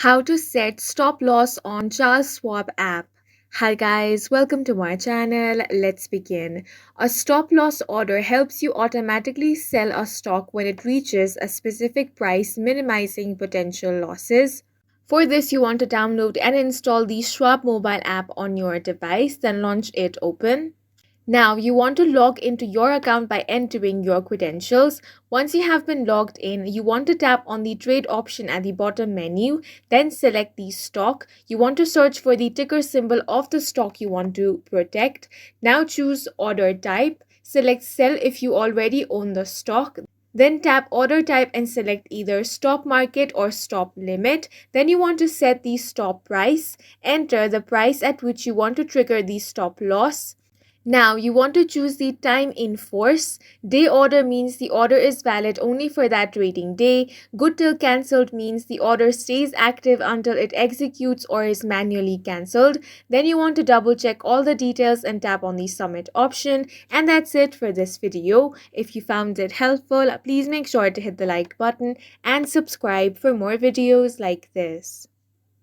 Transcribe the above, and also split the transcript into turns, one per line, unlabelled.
How to set stop loss on Charles Schwab app. Hi guys, welcome to my channel. Let's begin. A stop loss order helps you automatically sell a stock when it reaches a specific price, minimizing potential losses. For this, you want to download and install the Schwab mobile app on your device, then launch it open. Now, you want to log into your account by entering your credentials. Once you have been logged in, you want to tap on the trade option at the bottom menu, then select the stock. You want to search for the ticker symbol of the stock you want to protect. Now choose order type. Select sell if you already own the stock. Then tap order type and select either stop market or stop limit. Then you want to set the stop price. Enter the price at which you want to trigger the stop loss. Now you want to choose the time in force. Day order means the order is valid only for that trading day. Good till cancelled means the order stays active until it executes or is manually cancelled. Then you want to double check all the details and tap on the submit option. And that's it for this video. If you found it helpful, please make sure to hit the like button and subscribe for more videos like this.